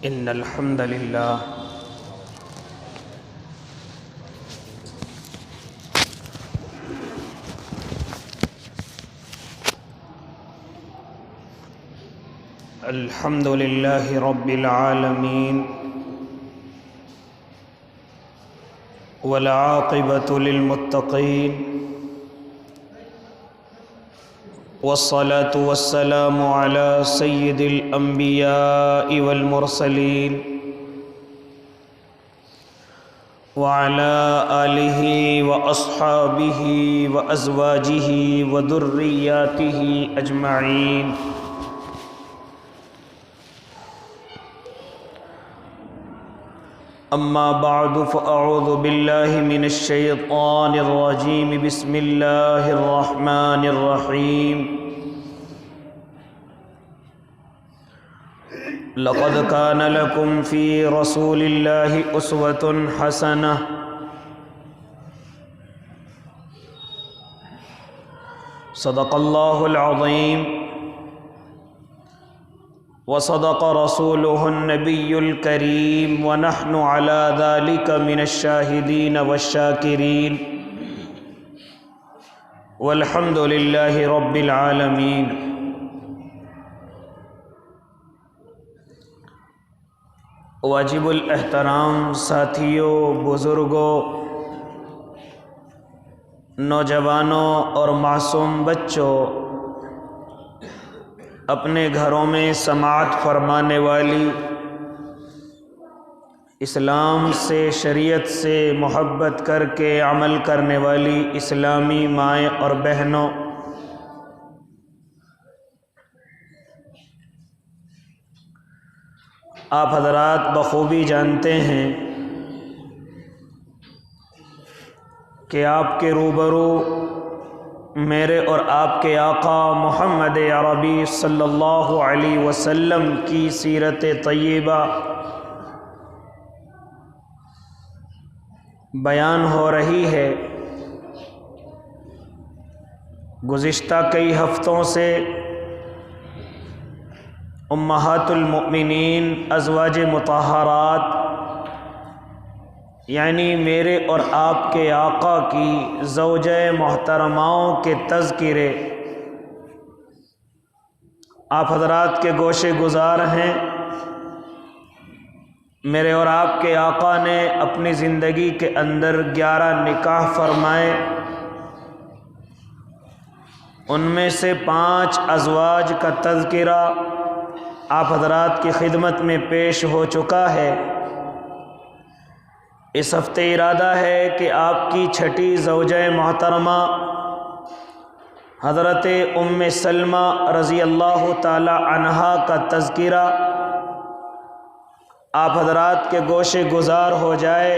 إن الحمد لله الحمد لله رب العالمين والعاقبة للمتقين والصلاة والسلام على سيد الأنبياء والمرسلين وعلى آله وأصحابه وأزواجه وذرياته أجمعين. أما بعد فأعوذ بالله من الشيطان الرجيم. بسم الله الرحمن الرحيم. لقد كان لكم في رسول الله أسوة حسنة. صدق الله العظيم وصدق رسوله النبي الكريم ونحن على ذلك من الشاهدين والشاكرين والحمد لله رب العالمين. واجب الاحترام ساتھیوں، بزرگوں، نوجوانوں اور معصوم بچوں، اپنے گھروں میں سماعت فرمانے والی، اسلام سے، شریعت سے محبت کر کے عمل کرنے والی اسلامی مائیں اور بہنوں، آپ حضرات بخوبی جانتے ہیں کہ آپ کے روبرو میرے اور آپ کے آقا محمد عربی صلی اللہ علیہ وسلم کی سیرت طیبہ بیان ہو رہی ہے. گزشتہ کئی ہفتوں سے امہات المؤمنین، ازواج مطہرات، یعنی میرے اور آپ کے آقا کی زوجہ محترماؤں کے تذکرے آپ حضرات کے گوشے گزار ہیں. میرے اور آپ کے آقا نے اپنی زندگی کے اندر 11 نکاح فرمائے. ان میں سے 5 ازواج کا تذکرہ آپ حضرات کی خدمت میں پیش ہو چکا ہے. اس ہفتے ارادہ ہے کہ آپ کی چھٹی زوجہ محترمہ حضرت ام سلمہ رضی اللہ تعالی عنہا کا تذکرہ آپ حضرات کے گوشے گزار ہو جائے.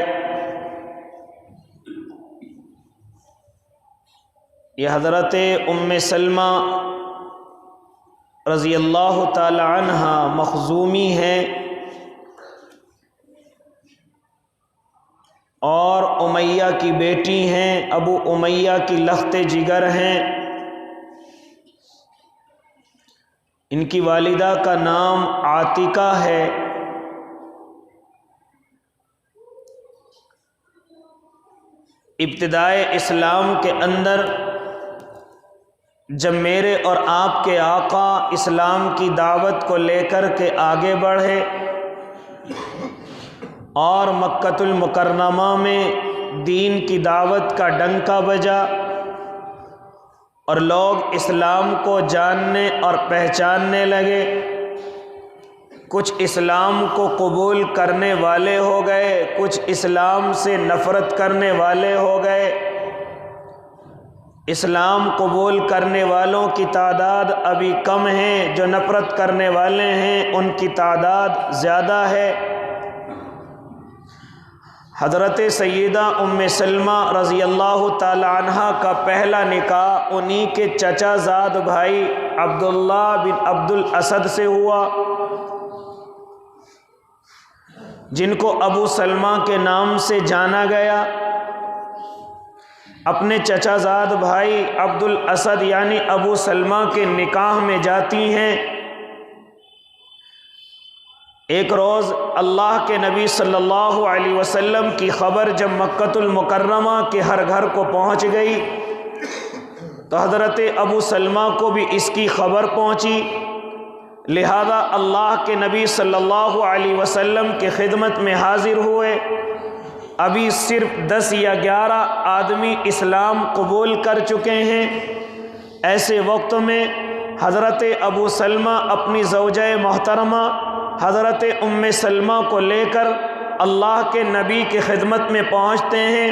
یہ حضرت ام سلمہ رضی اللہ تعالی عنہا مخزومی ہیں اور امیہ کی بیٹی ہیں، ابو امیہ کی لخت جگر ہیں. ان کی والدہ کا نام عاتکہ ہے. ابتدائے اسلام کے اندر جب میرے اور آپ کے آقا اسلام کی دعوت کو لے کر کے آگے بڑھے اور مکۃ المکرمہ میں دین کی دعوت کا ڈنکا بجا اور لوگ اسلام کو جاننے اور پہچاننے لگے، کچھ اسلام کو قبول کرنے والے ہو گئے، کچھ اسلام سے نفرت کرنے والے ہو گئے. اسلام قبول کرنے والوں کی تعداد ابھی کم ہے، جو نفرت کرنے والے ہیں ان کی تعداد زیادہ ہے. حضرت سیدہ ام سلمہ رضی اللہ تعالی عنہا کا پہلا نکاح انہی کے چچا زاد بھائی عبداللہ بن عبد الاسد سے ہوا، جن کو ابو سلمہ کے نام سے جانا گیا. اپنے چچا زاد بھائی عبد الاسد یعنی ابو سلمہ کے نکاح میں جاتی ہیں. ایک روز اللہ کے نبی صلی اللہ علیہ وسلم کی خبر جب مکۃ المکرمہ کے ہر گھر کو پہنچ گئی تو حضرت ابو سلمہ کو بھی اس کی خبر پہنچی، لہذا اللہ کے نبی صلی اللہ علیہ وسلم کی خدمت میں حاضر ہوئے۔ ابھی صرف 10 یا 11 آدمی اسلام قبول کر چکے ہیں۔ ایسے وقت میں حضرت ابو سلمہ اپنی زوجہ محترمہ حضرت ام سلمہ کو لے کر اللہ کے نبی کی خدمت میں پہنچتے ہیں،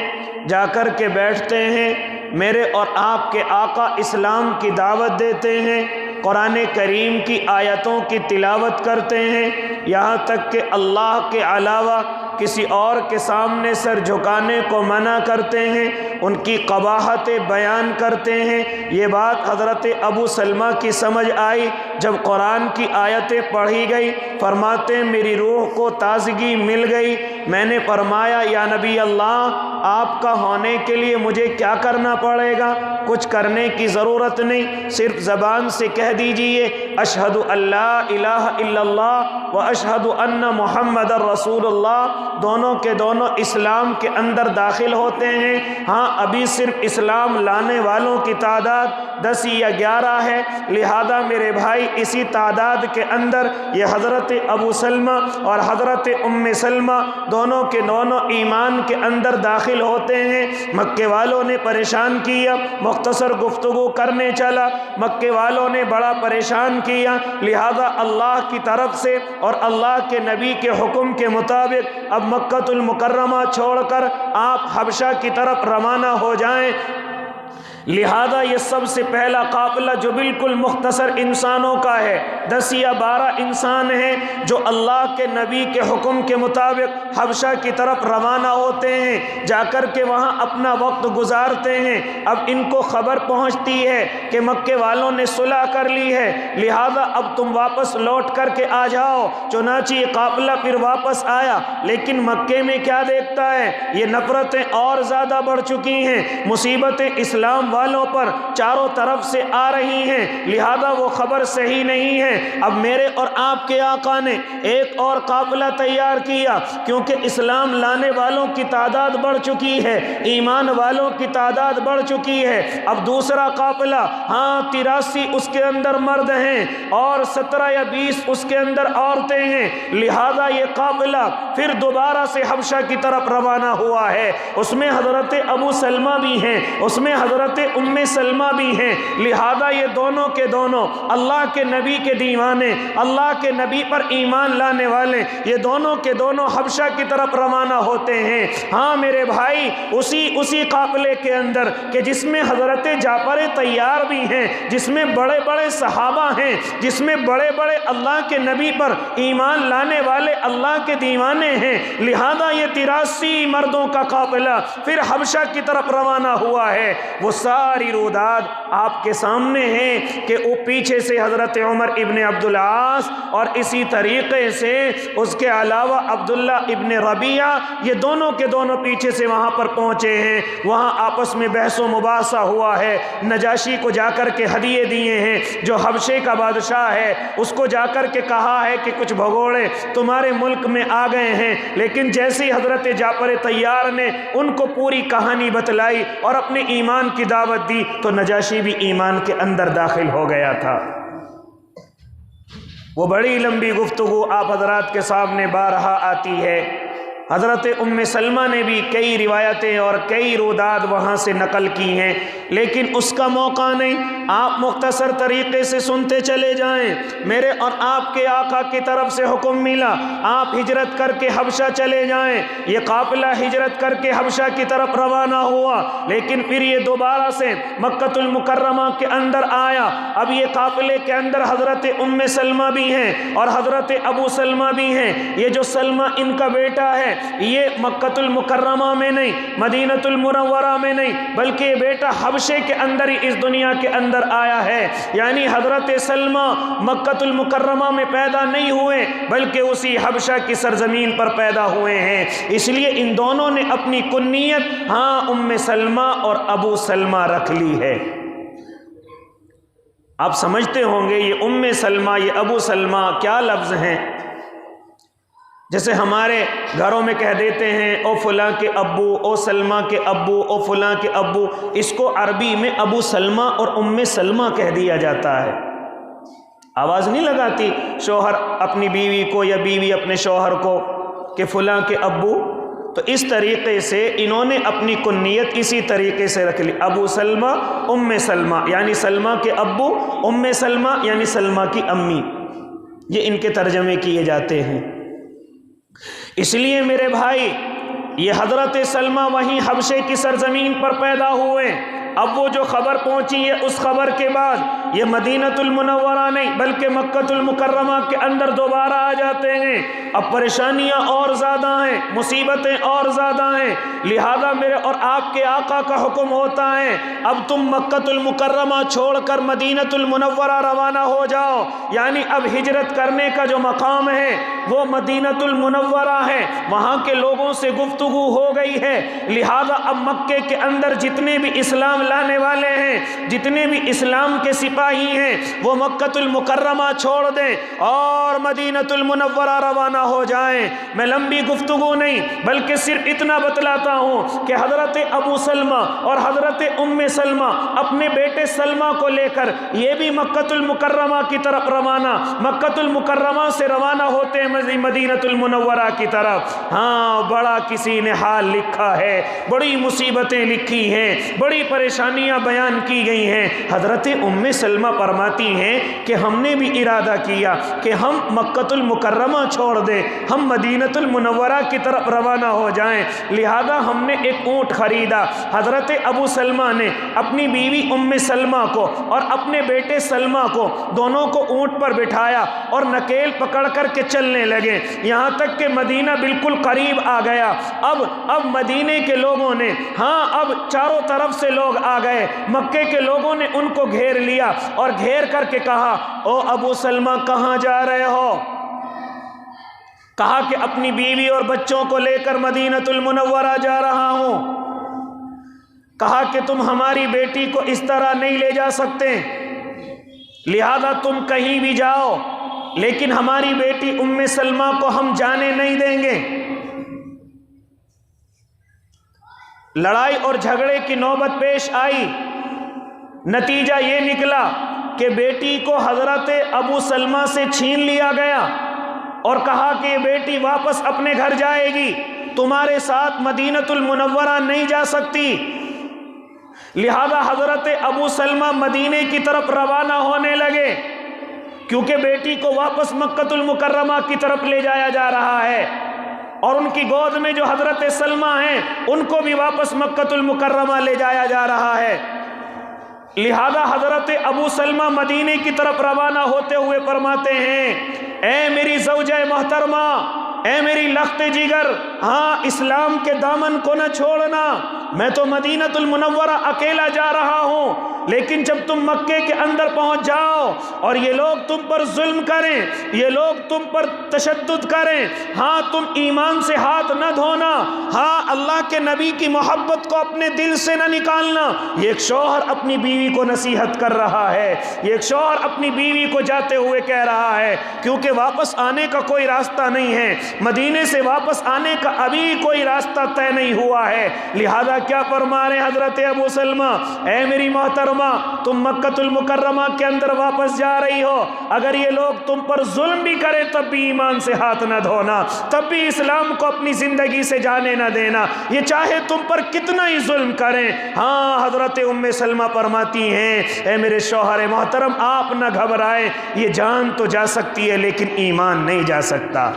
جا کر کے بیٹھتے ہیں، میرے اور آپ کے آقا اسلام کی دعوت دیتے ہیں، قرآن کریم کی آیتوں کی تلاوت کرتے ہیں، یہاں تک کہ اللہ کے علاوہ کسی اور کے سامنے سر جھکانے کو منع کرتے ہیں، ان کی قباحتیں بیان کرتے ہیں۔ یہ بات حضرت ابو سلمہ کی سمجھ آئی۔ جب قرآن کی آیتیں پڑھی گئی، فرماتے ہیں میری روح کو تازگی مل گئی۔ میں نے فرمایا یا نبی اللہ، آپ کا ہونے کے لیے مجھے کیا کرنا پڑے گا؟ کچھ کرنے کی ضرورت نہیں، صرف زبان سے کہہ دیجئے اشہد ان لا الہ الا اللہ و اشہد ان محمد رسول اللہ۔ دونوں کے دونوں اسلام کے اندر داخل ہوتے ہیں۔ ہاں، ابھی صرف اسلام لانے والوں کی تعداد 10 یا 11 ہے، لہذا میرے بھائی اسی تعداد کے اندر یہ حضرت ابو سلمہ اور حضرت ام سلمہ دونوں کے دونوں ایمان کے اندر داخل ہوتے ہیں۔ مکے والوں نے پریشان کیا، مختصر گفتگو کرنے چلا، مکے والوں نے بڑا پریشان کیا، لہذا اللہ کی طرف سے اور اللہ کے نبی کے حکم کے مطابق اب مکۃ المکرمہ چھوڑ کر آپ حبشہ کی طرف روانہ ہو جائیں۔ لہذا یہ سب سے پہلا قافلہ جو بالکل مختصر انسانوں کا ہے، 10 یا 12 انسان ہیں جو اللہ کے نبی کے حکم کے مطابق حبشہ کی طرف روانہ ہوتے ہیں، جا کر کے وہاں اپنا وقت گزارتے ہیں۔ اب ان کو خبر پہنچتی ہے کہ مکے والوں نے صلح کر لی ہے، لہذا اب تم واپس لوٹ کر کے آ جاؤ۔ چنانچہ یہ قافلہ پھر واپس آیا، لیکن مکے میں کیا دیکھتا ہے؟ یہ نفرتیں اور زیادہ بڑھ چکی ہیں، مصیبتیں اسلام والوں پر چاروں طرف سے آ رہی ہیں، لہذا وہ خبر صحیح نہیں ہے۔ اب میرے اور آپ کے آقا نے ایک اور قافلہ تیار کیا، کیونکہ اسلام لانے والوں کی تعداد بڑھ چکی ہے، ایمان والوں کی تعداد بڑھ چکی ہے۔ اب دوسرا قافلہ، ہاں 83 اس کے اندر مرد ہیں اور 17 یا 20 اس کے اندر عورتیں ہیں، لہذا یہ قافلہ پھر دوبارہ سے حبشہ کی طرف روانہ ہوا ہے۔ اس میں حضرت ابو سلمہ بھی ہیں، اس میں حضرت ام سلمہ بھی ہیں، لہذا یہ دونوں کے دونوں اللہ کے نبی کے دیوانے، اللہ کے نبی پر ایمان لانے والے، یہ دونوں کے دونوں حبشہ کی طرف روانہ ہوتے ہیں۔ ہاں میرے بھائی، اسی قافلے کے اندر کہ جس میں حضرت جعفر طیار بھی ہیں، جس میں بڑے بڑے صحابہ ہیں، جس میں بڑے بڑے اللہ کے نبی پر ایمان لانے والے اللہ کے دیوانے ہیں، لہذا یہ 83 مردوں کا قافلہ پھر حبشہ کی طرف روانہ ہوا ہے۔ وہ ساری روداد آپ کے سامنے ہیں کہ وہ پیچھے سے حضرت عمر ابن عبدالعاص اور اسی طریقے سے اس کے علاوہ عبداللہ ابن ربیعہ، یہ دونوں کے دونوں پیچھے سے وہاں پر پہنچے ہیں۔ وہاں آپس میں بحث و مباحثہ ہوا ہے، نجاشی کو جا کر کے ہدیے دیے ہیں، جو حبشے کا بادشاہ ہے اس کو جا کر کے کہا ہے کہ کچھ بھگوڑے تمہارے ملک میں آ گئے ہیں، لیکن جیسے ہی حضرت جعفر طیار نے ان کو پوری کہانی بتلائی اور اپنے ایمان کی دعوت دی تو نجاشی بھی ایمان کے اندر داخل ہو گیا تھا۔ وہ بڑی لمبی گفتگو آپ حضرات کے سامنے بارہا آتی ہے۔ حضرت ام سلمہ نے بھی کئی روایتیں اور کئی روداد وہاں سے نقل کی ہیں، لیکن اس کا موقع نہیں، آپ مختصر طریقے سے سنتے چلے جائیں۔ میرے اور آپ کے آقا کی طرف سے حکم ملا، آپ ہجرت کر کے حبشہ چلے جائیں۔ یہ قافلہ ہجرت کر کے حبشہ کی طرف روانہ ہوا، لیکن پھر یہ دوبارہ سے مکۃ المکرمہ کے اندر آیا۔ اب یہ قافلے کے اندر حضرت ام سلمہ بھی ہیں اور حضرت ابو سلمہ بھی ہیں۔ یہ جو سلمہ ان کا بیٹا ہے، یہ مکۃ المکرمہ میں نہیں، مدینۃ المنورہ میں نہیں، بلکہ یہ بیٹا حبشے کے اندر ہی اس دنیا کے اندر آیا ہے۔ یعنی حضرت سلمہ مکۃ المکرمہ میں پیدا نہیں ہوئے، بلکہ اسی حبشہ کی سرزمین پر پیدا ہوئے ہیں۔ اس لیے ان دونوں نے اپنی کنیت ام سلمہ اور ابو سلمہ رکھ لی ہے۔ آپ سمجھتے ہوں گے یہ ام سلمہ، یہ ابو سلمہ کیا لفظ ہیں؟ جیسے ہمارے گھروں میں کہہ دیتے ہیں او فلاں کے ابو، او سلمہ کے ابو، او فلاں کے ابو، اس کو عربی میں ابو سلمہ اور ام سلمہ کہہ دیا جاتا ہے۔ آواز نہیں لگاتی شوہر اپنی بیوی کو یا بیوی اپنے شوہر کو کہ فلاں کے ابو، تو اس طریقے سے انہوں نے اپنی کنیت اسی طریقے سے رکھ لی، ابو سلمہ ام سلمہ، یعنی سلمہ کے ابو، ام سلمہ یعنی سلمہ کی امی، یہ ان کے ترجمے کیے جاتے ہیں۔ اس لیے میرے بھائی، یہ حضرت سلمہ وہیں حبشے کی سرزمین پر پیدا ہوئے۔ اب وہ جو خبر پہنچی ہے اس خبر کے بعد یہ مدینۃ المنورہ نہیں بلکہ مکۃ المکرمہ کے اندر دوبارہ آ جاتے ہیں۔ اب پریشانیاں اور زیادہ ہیں، مصیبتیں اور زیادہ ہیں، لہذا میرے اور آپ کے آقا کا حکم ہوتا ہے اب تم مکۃ المکرمہ چھوڑ کر مدینۃ المنورہ روانہ ہو جاؤ، یعنی اب ہجرت کرنے کا جو مقام ہے وہ مدینۃ المنورہ ہے، وہاں کے لوگوں سے گفتگو ہو گئی ہے، لہذا اب مکے کے اندر جتنے بھی اسلام لانے والے ہیں، جتنے بھی اسلام کے سپاہی ہیں، وہ مکۃ المکرمہ چھوڑ دیں اور مدینۃ المنورہ روانہ ہو جائیں۔ میں لمبی گفتگو نہیں بلکہ صرف اتنا بتلاتا ہوں کہ حضرت ابو سلمہ اور حضرت ام سلمہ اپنے بیٹے سلمہ کو لے کر یہ بھی مکۃ المکرمہ کی طرف روانہ، مکۃ المکرمہ سے روانہ ہوتے ہیں مدینۃ المنورہ کی طرف۔ ہاں، بڑا کسی نے حال لکھا ہے، بڑی مصیبتیں لکھی ہیں، بڑی پریشانیاں بیان کی گئی ہیں۔ حضرت ام سلمہ فرماتی ہیں کہ ہم نے بھی ارادہ کیا کہ ہم مکۃ المکرمہ چھوڑ دیں، ہم مدینۃ المنورہ کی طرف روانہ ہو جائیں، لہذا ہم نے ایک اونٹ خریدا۔ حضرت ابو سلمہ نے اپنی بیوی ام سلمہ کو اور اپنے بیٹے سلمہ کو دونوں کو اونٹ پر بٹھایا اور نکیل پکڑ کر کے چلنے لگے، یہاں تک کہ مدینہ بالکل قریب آ گیا۔ اب مدینے کے لوگوں نے، اب چاروں طرف سے لوگ آ گئے، مکے کے لوگوں نے ان کو گھیر لیا اور گھیر کر کے کہا او ابو سلمہ کہاں جا رہے ہو؟ کہا کہ اپنی بیوی اور بچوں کو لے کر مدینۃ المنورہ جا رہا ہوں۔ کہا کہ تم ہماری بیٹی کو اس طرح نہیں لے جا سکتے، لہذا تم کہیں بھی جاؤ لیکن ہماری بیٹی ام سلمہ کو ہم جانے نہیں دیں گے۔ لڑائی اور جھگڑے کی نوبت پیش آئی، نتیجہ یہ نکلا کہ بیٹی کو حضرت ابو سلمہ سے چھین لیا گیا اور کہا کہ یہ بیٹی واپس اپنے گھر جائے گی، تمہارے ساتھ مدینۃ المنورہ نہیں جا سکتی۔ لہذا حضرت ابو سلمہ مدینے کی طرف روانہ ہونے لگے، کیونکہ بیٹی کو واپس مکۃ المکرمہ کی طرف لے جایا جا رہا ہے، اور ان کی گود میں جو حضرت سلمہ ہیں ان کو بھی واپس مکۃ المکرمہ لے جایا جا رہا ہے۔ لہذا حضرت ابو سلمہ مدینے کی طرف روانہ ہوتے ہوئے فرماتے ہیں اے میری زوجہ محترمہ، اے میری لخت جگر، اسلام کے دامن کو نہ چھوڑنا، میں تو مدینۃ المنورہ اکیلا جا رہا ہوں، لیکن جب تم مکے کے اندر پہنچ جاؤ اور یہ لوگ تم پر ظلم کریں، یہ لوگ تم پر تشدد کریں، تم ایمان سے ہاتھ نہ دھونا، اللہ کے نبی کی محبت کو اپنے دل سے نہ نکالنا۔ یہ ایک شوہر اپنی بیوی کو نصیحت کر رہا ہے، یہ ایک شوہر اپنی بیوی کو جاتے ہوئے کہہ رہا ہے، کیونکہ واپس آنے کا کوئی راستہ نہیں ہے، مدینے سے واپس آنے کا ابھی کوئی راستہ طے نہیں ہوا ہے۔ لہذا کیا فرما رہے حضرت ابو سلمہ، اے میری محترمہ، تم مکۃ المکرمہ کے اندر واپس جا رہی ہو، اگر یہ لوگ تم پر ظلم بھی کریں تب بھی ایمان سے ہاتھ نہ دھونا، تب بھی اسلام کو اپنی زندگی سے جانے نہ دینا، یہ چاہے تم پر کتنا ہی ظلم کریں۔ حضرت ام سلمہ فرماتی ہیں اے میرے شوہر محترم، آپ نہ گھبرائیں، یہ جان تو جا سکتی ہے لیکن ایمان نہیں جا سکتا۔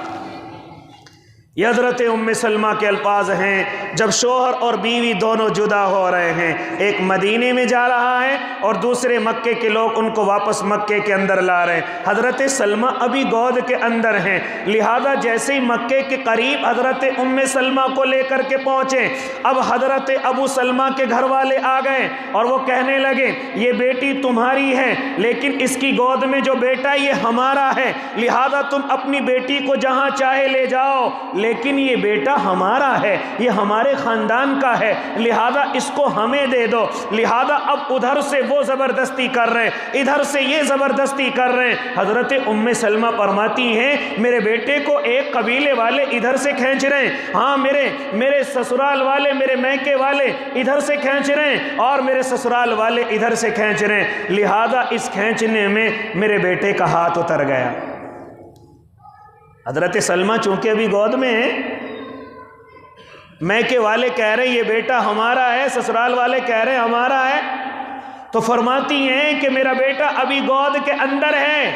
یہ حضرت ام سلمہ کے الفاظ ہیں جب شوہر اور بیوی دونوں جدا ہو رہے ہیں، ایک مدینے میں جا رہا ہے اور دوسرے مکے کے لوگ ان کو واپس مکے کے اندر لا رہے ہیں۔ حضرت سلمہ ابھی گود کے اندر ہیں، لہذا جیسے ہی مکے کے قریب حضرت ام سلمہ کو لے کر کے پہنچے، اب حضرت ابو سلمہ کے گھر والے آ گئے اور وہ کہنے لگے یہ بیٹی تمہاری ہے لیکن اس کی گود میں جو بیٹا یہ ہمارا ہے، لہذا تم اپنی بیٹی کو جہاں چاہے لے جاؤ، لیکن یہ بیٹا ہمارا ہے، یہ ہمارے خاندان کا ہے، لہذا اس کو ہمیں دے دو۔ لہذا اب ادھر سے وہ زبردستی کر رہے ہیں، ادھر سے یہ زبردستی کر رہے ہیں۔ حضرت ام سلمہ فرماتی ہیں میرے بیٹے کو ایک قبیلے والے ادھر سے کھینچ رہے ہیں، ہاں میرے سسرال والے، میرے میکے والے ادھر سے کھینچ رہے ہیں، اور میرے سسرال والے ادھر سے کھینچ رہے ہیں، لہذا اس کھینچنے میں میرے بیٹے کا ہاتھ اتر گیا۔ حضرت سلمہ چونکہ ابھی گود میں ہیں، میکے والے کہہ رہے ہیں یہ بیٹا ہمارا ہے، سسرال والے کہہ رہے ہیں ہمارا ہے، تو فرماتی ہیں کہ میرا بیٹا ابھی گود کے اندر ہے،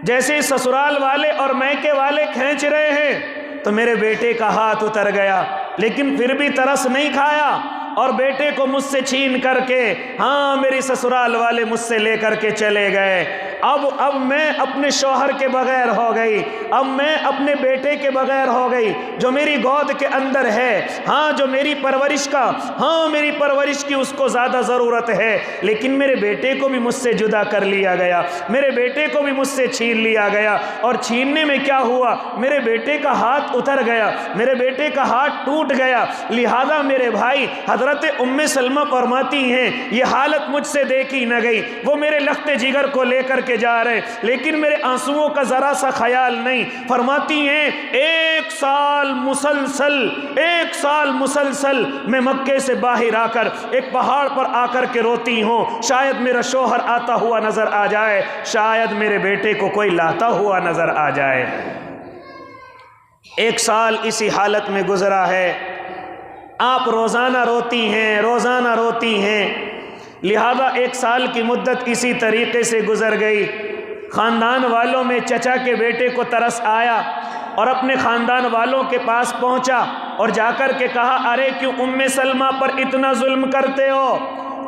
جیسے سسرال والے اور میکے والے کھینچ رہے ہیں تو میرے بیٹے کا ہاتھ اتر گیا، لیکن پھر بھی ترس نہیں کھایا اور بیٹے کو مجھ سے چھین کر کے ہاں میری سسرال والے مجھ سے لے کر کے چلے گئے۔ اب میں اپنے شوہر کے بغیر ہو گئی، اب میں اپنے بیٹے کے بغیر ہو گئی جو میری گود کے اندر ہے، ہاں جو میری پرورش کا، ہاں میری پرورش کی اس کو زیادہ ضرورت ہے، لیکن میرے بیٹے کو بھی مجھ سے جدا کر لیا گیا، میرے بیٹے کو بھی مجھ سے چھین لیا گیا، اور چھیننے میں کیا ہوا، میرے بیٹے کا ہاتھ اتر گیا، میرے بیٹے کا ہاتھ ٹوٹ گیا۔ لہذا میرے بھائی حضرت ام سلمہ فرماتی ہیں یہ حالت مجھ سے دیکھی نہ گئی، وہ میرے لخت جگر کو لے کر کے جا رہے لیکن میرے آنسوؤں کا ذرا سا خیال نہیں۔ فرماتی ہیں ایک سال مسلسل میں مکے سے باہر آ کر ایک پہاڑ پر آ کر کے روتی ہوں، شاید میرا شوہر آتا ہوا نظر آ جائے، شاید میرے بیٹے کو کوئی لاتا ہوا نظر آ جائے۔ ایک سال اسی حالت میں گزرا ہے، آپ روزانہ روتی ہیں، لہذا ایک سال کی مدت اسی طریقے سے گزر گئی۔ خاندان والوں میں چچا کے بیٹے کو ترس آیا اور اپنے خاندان والوں کے پاس پہنچا اور جا کر کے کہا ارے کیوں ام سلمہ پر اتنا ظلم کرتے ہو،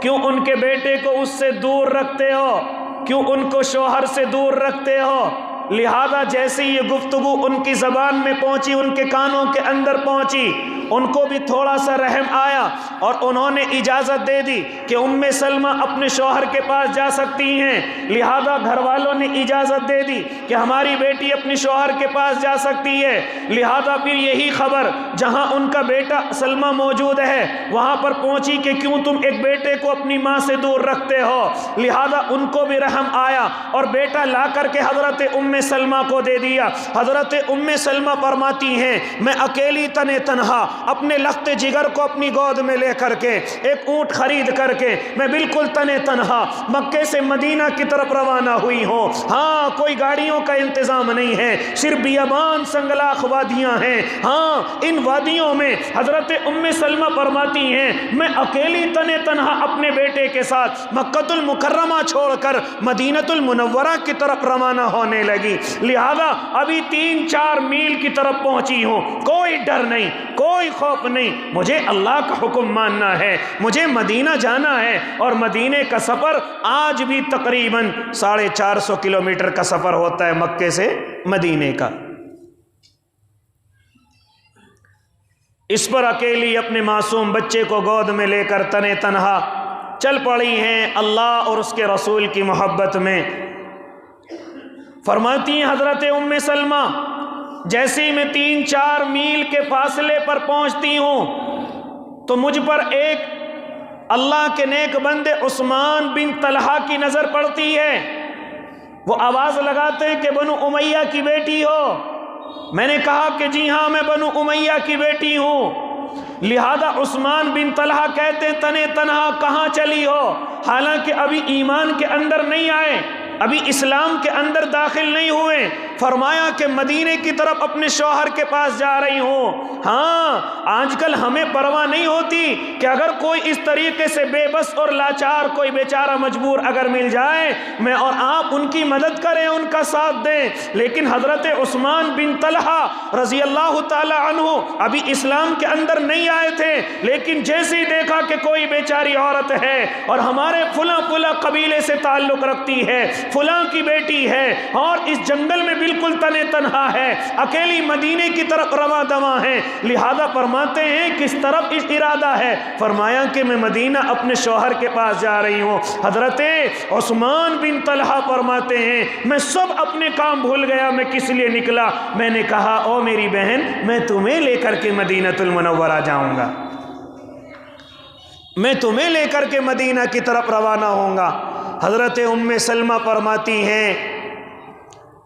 کیوں ان کے بیٹے کو اس سے دور رکھتے ہو، کیوں ان کو شوہر سے دور رکھتے ہو۔ لہذا جیسے یہ گفتگو ان کی زبان میں پہنچی، ان کے کانوں کے اندر پہنچی، ان کو بھی تھوڑا سا رحم آیا اور انہوں نے اجازت دے دی کہ ام سلمہ اپنے شوہر کے پاس جا سکتی ہیں۔ لہذا گھر والوں نے اجازت دے دی کہ ہماری بیٹی اپنے شوہر کے پاس جا سکتی ہے۔ لہذا پھر یہی خبر جہاں ان کا بیٹا سلمہ موجود ہے وہاں پر پہنچی کہ کیوں تم ایک بیٹے کو اپنی ماں سے دور رکھتے ہو۔ لہذا ان کو بھی رحم آیا اور بیٹا لا کر کے حضرت ام سلمہ کو دے دیا۔ حضرت ام سلمہ فرماتی ہیں میں اکیلی تنہا اپنے لخت جگر کو اپنی گود میں لے کر کے ایک اونٹ خرید کر کے میں بالکل تنہا مکے سے مدینہ کی طرف روانہ ہوئی ہوں۔ ہاں کوئی گاڑیوں کا انتظام نہیں ہے، صرف بیابان سنگلاخ وادیاں ہیں، ہاں ان وادیوں میں حضرت ام سلمہ فرماتی ہیں میں اکیلی تنہا اپنے بیٹے کے ساتھ مکہ المکرمہ چھوڑ کر مدینہ المنورہ کی طرف روانہ ہونے لگی۔ لہذا ابھی 3-4 میل کی طرف پہنچی ہوں، کوئی ڈر نہیں، کوئی خوف نہیں، مجھے اللہ کا حکم ماننا ہے، مجھے مدینہ جانا ہے، اور مدینہ کا سفر آج بھی تقریباً 450 کلومیٹر کا سفر ہوتا ہے مکے سے مدینہ کا۔ اس پر اکیلی اپنے معصوم بچے کو گود میں لے کر تنہا چل پڑی ہیں اللہ اور اس کے رسول کی محبت میں۔ فرماتی ہیں حضرت ام سلمہ جیسے میں 3-4 میل کے فاصلے پر پہنچتی ہوں تو مجھ پر ایک اللہ کے نیک بندے عثمان بن طلحہ کی نظر پڑتی ہے۔ وہ آواز لگاتے ہیں کہ بنو امیہ کی بیٹی ہو؟ میں نے کہا کہ جی ہاں میں بنو امیہ کی بیٹی ہوں۔ لہذا عثمان بن طلحہ کہتے ہیں تنہا کہاں چلی ہو؟ حالانکہ ابھی ایمان کے اندر نہیں آئے، ابھی اسلام کے اندر داخل نہیں ہوئے۔ فرمایا کہ مدینے کی طرف اپنے شوہر کے پاس جا رہی ہوں۔ ہاں آج کل ہمیں پرواہ نہیں ہوتی کہ اگر کوئی اس طریقے سے بے بس اور لاچار کوئی بیچارہ مجبور اگر مل جائے میں اور آپ ان کی مدد کریں، ان کا ساتھ دیں، لیکن حضرت عثمان بن طلحہ رضی اللہ تعالی عنہ ابھی اسلام کے اندر نہیں آئے تھے، لیکن جیسے ہی دیکھا کہ کوئی بیچاری عورت ہے اور ہمارے فلاں قبیلے سے تعلق رکھتی ہے، فلاں کی بیٹی ہے اور اس جنگل میں بالکل تنے تنہا ہے، اکیلی مدینے کی طرف رواں دواں ہے، لہذا فرماتے ہیں کس طرف اس ارادہ ہے؟ فرمایا کہ میں مدینہ اپنے شوہر کے پاس جا رہی ہوں۔ حضرت عثمان بن طلحہ فرماتے ہیں میں سب اپنے کام بھول گیا، میں کس لیے نکلا؟ میں نے کہا او میری بہن، میں تمہیں لے کر کے مدینہ المنورہ جاؤں گا، میں تمہیں لے کر کے مدینہ کی طرف روانہ ہوں گا۔ حضرت ام سلمہ فرماتی ہیں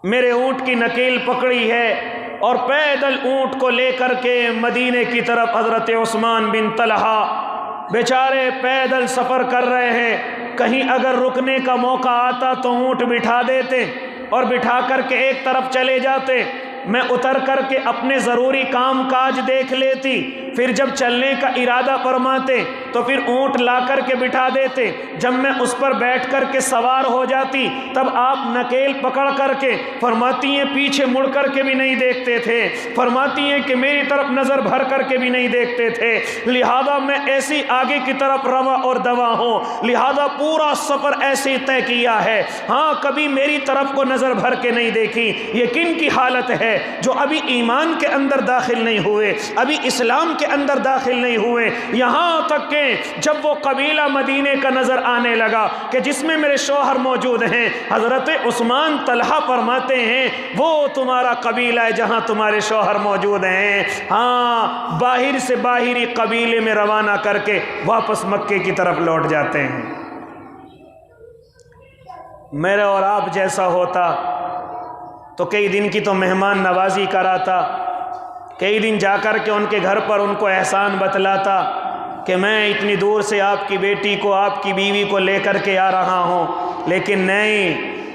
میرے اونٹ کی نکیل پکڑی ہے اور پیدل اونٹ کو لے کر کے مدینے کی طرف حضرت عثمان بن طلحہ بیچارے پیدل سفر کر رہے ہیں، کہیں اگر رکنے کا موقع آتا تو اونٹ بٹھا دیتے اور بٹھا کر کے ایک طرف چلے جاتے، میں اتر کر کے اپنے ضروری کام کاج دیکھ لیتی، پھر جب چلنے کا ارادہ فرماتے تو پھر اونٹ لا کر کے بٹھا دیتے، جب میں اس پر بیٹھ کر کے سوار ہو جاتی تب آپ نکیل پکڑ کر کے فرماتی ہیں پیچھے مڑ کر کے بھی نہیں دیکھتے تھے، فرماتی ہیں کہ میری طرف نظر بھر کر کے بھی نہیں دیکھتے تھے، لہذا میں ایسی آگے کی طرف رواں اور دواں ہوں، لہذا پورا سفر ایسے طے کیا ہے۔ ہاں کبھی میری طرف کو نظر بھر کے نہیں دیکھی۔ یہ کن کی حالت ہے؟ جو ابھی ایمان کے اندر داخل نہیں ہوئے، ابھی اسلام کے اندر داخل نہیں ہوئے، یہاں تک کہ جب وہ قبیلہ مدینے کا نظر آنے لگا کہ جس میں میرے شوہر موجود ہیں، حضرت عثمان طلحہ فرماتے ہیں وہ تمہارا قبیلہ ہے جہاں تمہارے شوہر موجود ہیں، ہاں باہر سے باہری قبیلے میں روانہ کر کے واپس مکے کی طرف لوٹ جاتے ہیں۔ میرے اور آپ جیسا ہوتا تو کئی دن کی تو مہمان نوازی کراتا، کئی دن جا کر کے ان کے گھر پر ان کو احسان بتلاتا کہ میں اتنی دور سے آپ کی بیٹی کو، آپ کی بیوی کو لے کر کے آ رہا ہوں، لیکن نہیں،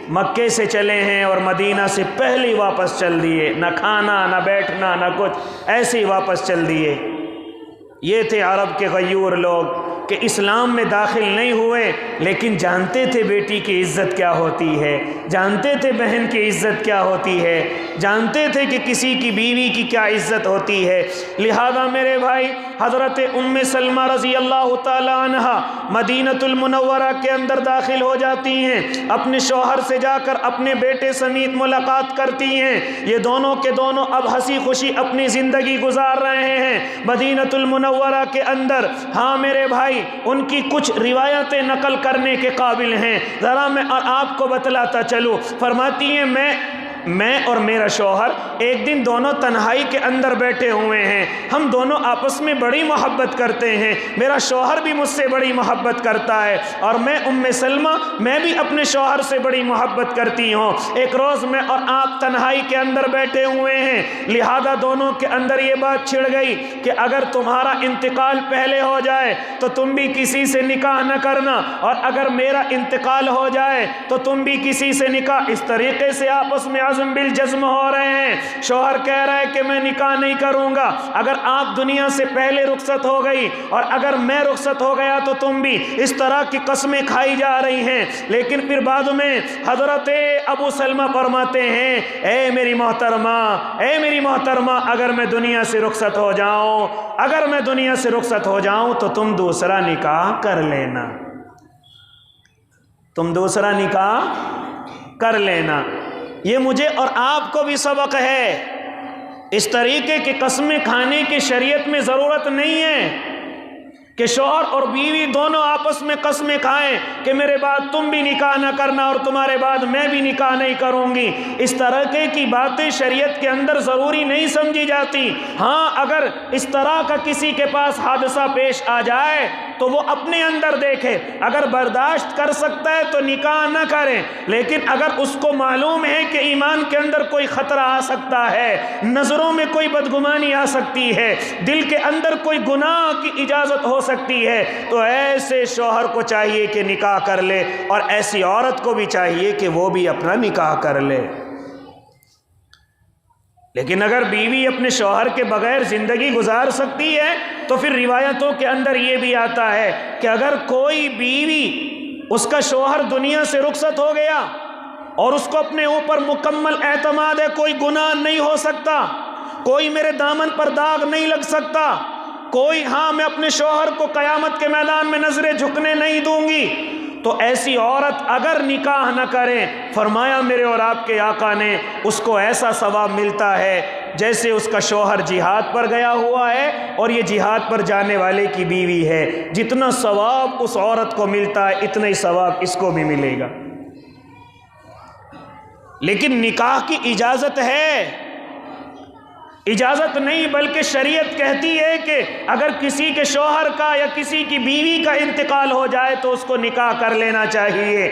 مکے سے چلے ہیں اور مدینہ سے پہلے ہی واپس چل دیے، نہ کھانا نہ بیٹھنا نہ کچھ، ایسے ہی واپس چل دیے۔ یہ تھے عرب کے غیور لوگ کہ اسلام میں داخل نہیں ہوئے لیکن جانتے تھے بیٹی کی عزت کیا ہوتی ہے، جانتے تھے بہن کی عزت کیا ہوتی ہے، جانتے تھے کہ کسی کی بیوی کی کیا عزت ہوتی ہے۔ لہذا میرے بھائی حضرت ام سلمہ رضی اللہ تعالی عنہ مدینۃ المنورہ کے اندر داخل ہو جاتی ہیں، اپنے شوہر سے جا کر اپنے بیٹے سمیت ملاقات کرتی ہیں، یہ دونوں کے دونوں اب ہنسی خوشی اپنی زندگی گزار رہے ہیں مدینۃ المنورہ کے اندر۔ ہاں میرے بھائی ان کی کچھ روایتیں نقل کرنے کے قابل ہیں، ذرا میں آپ کو بتلاتا چلوں۔ فرماتی ہیں میں اور میرا شوہر ایک دن دونوں تنہائی کے اندر بیٹھے ہوئے ہیں، ہم دونوں آپس میں بڑی محبت کرتے ہیں، میرا شوہر بھی مجھ سے بڑی محبت کرتا ہے اور میں ام سلمہ میں بھی اپنے شوہر سے بڑی محبت کرتی ہوں۔ ایک روز میں اور آپ تنہائی کے اندر بیٹھے ہوئے ہیں، لہذا دونوں کے اندر یہ بات چھڑ گئی کہ اگر تمہارا انتقال پہلے ہو جائے تو تم بھی کسی سے نکاح نہ کرنا، اور اگر میرا انتقال ہو جائے تو تم بھی کسی سے نکاح۔ اس طریقے سے آپس میں عزم بالجزم ہو رہے ہیں۔ شوہر کہہ رہا ہے کہ میں نکاح نہیں کروں گا اگر آپ دنیا سے پہلے رخصت ہو گئی، اور اگر میں رخصت ہو گیا تو تم بھی، اس طرح کی قسمیں کھائی جا رہی ہیں۔ لیکن پھر بعد میں حضرت ابو سلمہ فرماتے ہیں اے میری محترمہ اگر میں دنیا سے رخصت ہو جاؤں، اگر میں دنیا سے رخصت ہو جاؤں تو تم دوسرا نکاح کر لینا، تم دوسرا نکاح کر لینا۔ یہ مجھے اور آپ کو بھی سبق ہے، اس طریقے کی قسمیں کھانے کی شریعت میں ضرورت نہیں ہے کہ شوہر اور بیوی دونوں آپس میں قسمیں کھائیں کہ میرے بعد تم بھی نکاح نہ کرنا اور تمہارے بعد میں بھی نکاح نہیں کروں گی۔ اس طرح کی باتیں شریعت کے اندر ضروری نہیں سمجھی جاتی۔ ہاں اگر اس طرح کا کسی کے پاس حادثہ پیش آ جائے تو وہ اپنے اندر دیکھے، اگر برداشت کر سکتا ہے تو نکاح نہ کرے، لیکن اگر اس کو معلوم ہے کہ ایمان کے اندر کوئی خطرہ آ سکتا ہے، نظروں میں کوئی بدگمانی آ سکتی ہے، دل کے اندر کوئی گناہ کی اجازت ہو سکتی ہے، تو ایسے شوہر کو چاہیے کہ نکاح کر لے، اور ایسی عورت کو بھی چاہیے کہ وہ بھی اپنا نکاح کر لے۔ لیکن اگر بیوی اپنے شوہر کے بغیر زندگی گزار سکتی ہے تو پھر روایتوں کے اندر یہ بھی آتا ہے کہ اگر کوئی بیوی، اس کا شوہر دنیا سے رخصت ہو گیا اور اس کو اپنے اوپر مکمل اعتماد ہے کوئی گناہ نہیں ہو سکتا، کوئی میرے دامن پر داغ نہیں لگ سکتا، کوئی میں اپنے شوہر کو قیامت کے میدان میں نظریں جھکنے نہیں دوں گی، تو ایسی عورت اگر نکاح نہ کرے، فرمایا میرے اور آپ کے آقا نے، اس کو ایسا ثواب ملتا ہے جیسے اس کا شوہر جہاد پر گیا ہوا ہے اور یہ جہاد پر جانے والے کی بیوی ہے۔ جتنا ثواب اس عورت کو ملتا ہے اتنا ہی ثواب اس کو بھی ملے گا۔ لیکن نکاح کی اجازت ہے، اجازت نہیں بلکہ شریعت کہتی ہے کہ اگر کسی کے شوہر کا یا کسی کی بیوی کا انتقال ہو جائے تو اس کو نکاح کر لینا چاہیے۔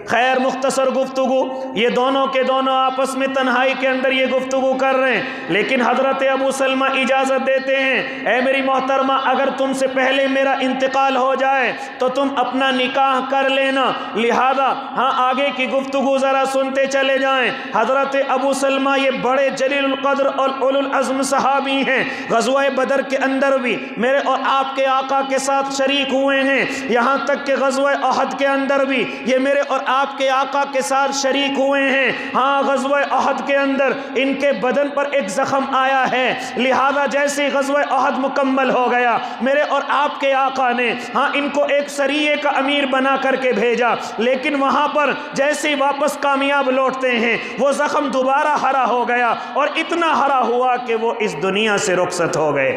خیر مختصر گفتگو، یہ دونوں کے دونوں آپس میں تنہائی کے اندر یہ گفتگو کر رہے ہیں، لیکن حضرت ابو سلمہ اجازت دیتے ہیں، اے میری محترمہ اگر تم سے پہلے میرا انتقال ہو جائے تو تم اپنا نکاح کر لینا۔ لہذا ہاں آگے کی گفتگو ذرا سنتے چلے جائیں۔ حضرت ابو سلمہ یہ بڑے جلیل القدر اور اولو العزم صحابی ہیں، غزوہ بدر کے اندر بھی میرے اور آپ کے آقا کے ساتھ شریک ہوئے ہیں، یہاں تک کہ غزوہ احد کے اندر بھی یہ میرے اور آپ کے آقا کے ساتھ شریک ہوئے ہیں۔ ہاں غزوہ احد کے اندر ان کے بدن پر ایک زخم آیا ہے، لہذا جیسے غزوہ احد مکمل ہو گیا میرے اور آپ کے آقا نے ہاں ان کو ایک سریے کا امیر بنا کر کے بھیجا، لیکن وہاں پر جیسے واپس کامیاب لوٹتے ہیں وہ زخم دوبارہ ہرا ہو گیا اور اتنا ہرا ہوا کہ وہ اس دنیا سے رخصت ہو گئے۔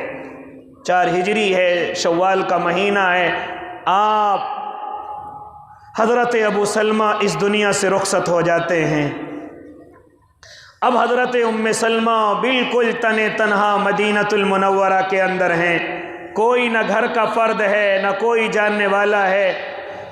4 ہجری ہے، شوال کا مہینہ ہے، آپ حضرت ابو سلمہ اس دنیا سے رخصت ہو جاتے ہیں۔ اب حضرت ام سلمہ بالکل تنہا مدینہ المنورہ کے اندر ہیں، کوئی نہ گھر کا فرد ہے نہ کوئی جاننے والا ہے،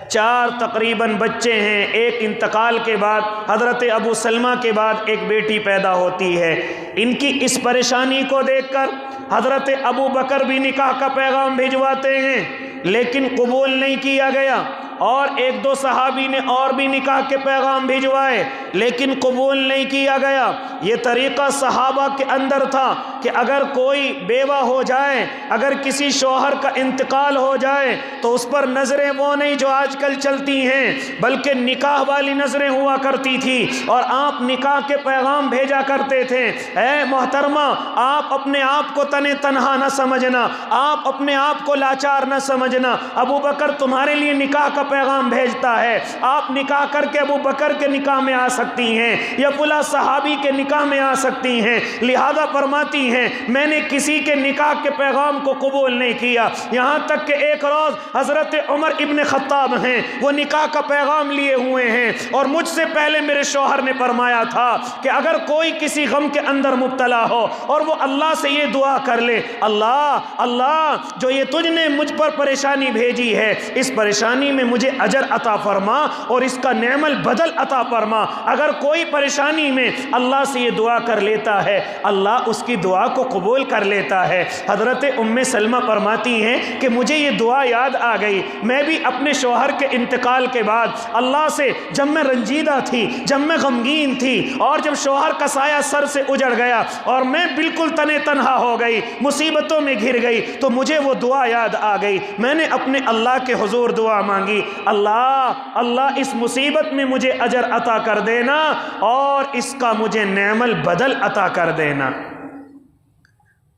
4 تقریباً بچے ہیں۔ ایک انتقال کے بعد حضرت ابو سلمہ کے بعد ایک بیٹی پیدا ہوتی ہے۔ ان کی اس پریشانی کو دیکھ کر حضرت ابو بکر بھی نکاح کا پیغام بھجواتے ہیں، لیکن قبول نہیں کیا گیا، اور 1-2 صحابی نے اور بھی نکاح کے پیغام بھجوائے لیکن قبول نہیں کیا گیا۔ یہ طریقہ صحابہ کے اندر تھا کہ اگر کوئی بیوہ ہو جائے، اگر کسی شوہر کا انتقال ہو جائے تو اس پر نظریں وہ نہیں جو آج کل چلتی ہیں، بلکہ نکاح والی نظریں ہوا کرتی تھی اور آپ نکاح کے پیغام بھیجا کرتے تھے۔ اے محترمہ آپ اپنے آپ کو تنہا نہ سمجھنا، آپ اپنے آپ کو لاچار نہ سمجھنا، ابو بکر تمہارے لیے نکاح کا پیغام بھیجتا ہے، آپ نکاح کر کے ابو بکر کے نکاح میں آ سکتی ہیں یا فلاں صحابی کے نکاح میں آ سکتی ہیں۔ لہذا فرماتی ہیں میں نے کسی کے نکاح کے پیغام کو قبول نہیں کیا، یہاں تک کہ ایک روز حضرت عمر ابن خطاب ہیں، وہ نکاح کا پیغام لیے ہوئے ہیں، اور مجھ سے پہلے میرے شوہر نے فرمایا تھا کہ اگر کوئی کسی غم کے اندر مبتلا ہو اور وہ اللہ سے یہ دعا کر لے، اللہ جو یہ تجھ نے مجھ پر پریشانی بھیجی ہے اس پریشانی میں مجھے اجر عطا فرما اور اس کا نعم البدل عطا فرما۔ اگر کوئی پریشانی میں اللہ سے یہ دعا کر لیتا ہے اللہ اس کی دعا کو قبول کر لیتا ہے۔ حضرت ام سلمہ فرماتی ہیں کہ مجھے یہ دعا یاد آ گئی، میں بھی اپنے شوہر کے انتقال کے بعد اللہ سے جب میں رنجیدہ تھی، جب میں غمگین تھی، اور جب شوہر کا سایہ سر سے اجڑ گیا اور میں بالکل تنہا ہو گئی، مصیبتوں میں گھر گئی، تو مجھے وہ دعا یاد آ گئی۔ میں نے اپنے اللہ کے حضور دعا مانگی، اللہ اس مصیبت میں مجھے اجر عطا کر دینا اور اس کا مجھے نعم البدل عطا کر دینا۔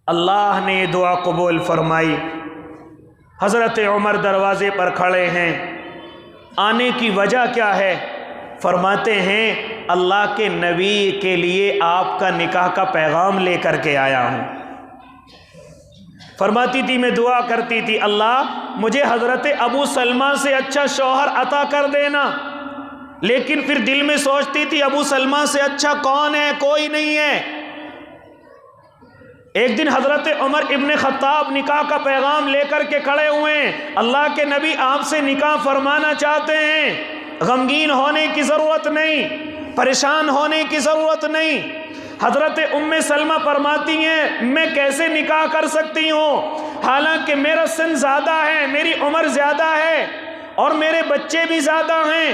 اللہ نے یہ دعا قبول فرمائی۔ حضرت عمر دروازے پر کھڑے ہیں، آنے کی وجہ کیا ہے؟ فرماتے ہیں اللہ کے نبی کے لیے آپ کا نکاح کا پیغام لے کر کے آیا ہوں۔ فرماتی تھی میں دعا کرتی تھی اللہ مجھے حضرت ابو سلمہ سے اچھا شوہر عطا کر دینا، لیکن پھر دل میں سوچتی تھی ابو سلمہ سے اچھا کون ہے؟ کوئی نہیں ہے۔ ایک دن حضرت عمر ابن خطاب نکاح کا پیغام لے کر کے کھڑے ہوئے ہیں، اللہ کے نبی آپ سے نکاح فرمانا چاہتے ہیں، غمگین ہونے کی ضرورت نہیں، پریشان ہونے کی ضرورت نہیں۔ حضرت ام سلمہ فرماتی ہیں میں کیسے نکاح کر سکتی ہوں، حالانکہ میرا سن زیادہ ہے، میری عمر زیادہ ہے اور میرے بچے بھی زیادہ ہیں،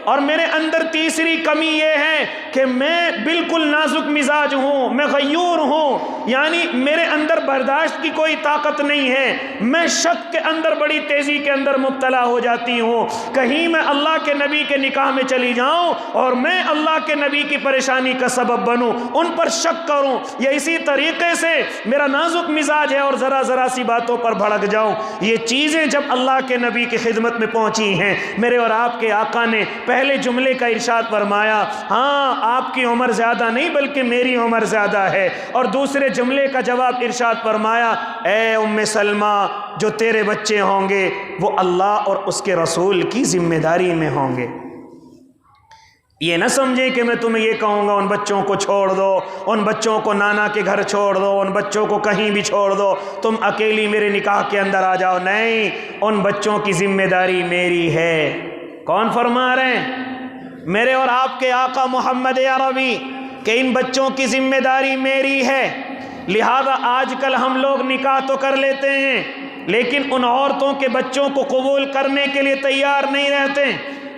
اور میرے اندر تیسری کمی یہ ہے کہ میں بالکل نازک مزاج ہوں، میں غیور ہوں، یعنی میرے اندر برداشت کی کوئی طاقت نہیں ہے، میں شک کے اندر بڑی تیزی کے اندر مبتلا ہو جاتی ہوں، کہیں میں اللہ کے نبی کے نکاح میں چلی جاؤں اور میں اللہ کے نبی کی پریشانی کا سبب بنوں، ان پر شک کروں، یا اسی طریقے سے میرا نازک مزاج ہے اور ذرا ذرا سی باتوں پر بھڑک جاؤں۔ یہ چیزیں جب اللہ کے نبی کی خدمت میں پہنچی ہیں، میرے اور آپ کے آقا نے پہلے جملے کا ارشاد فرمایا، ہاں آپ کی عمر زیادہ نہیں بلکہ میری عمر زیادہ ہے، اور دوسرے جملے کا جواب ارشاد فرمایا، اے ام سلمہ جو تیرے بچے ہوں گے وہ اللہ اور اس کے رسول کی ذمہ داری میں ہوں گے۔ یہ نہ سمجھیں کہ میں تمہیں یہ کہوں گا ان بچوں کو چھوڑ دو، ان بچوں کو نانا کے گھر چھوڑ دو، ان بچوں کو کہیں بھی چھوڑ دو، تم اکیلی میرے نکاح کے اندر آ جاؤ۔ نہیں، ان بچوں کی ذمہ داری میری ہے۔ کون فرما رہے ہیں؟ میرے اور آپ کے آقا محمد عربی کہ ان بچوں کی ذمہ داری میری ہے۔ لہذا آج کل ہم لوگ نکاح تو کر لیتے ہیں لیکن ان عورتوں کے بچوں کو قبول کرنے کے لیے تیار نہیں رہتے،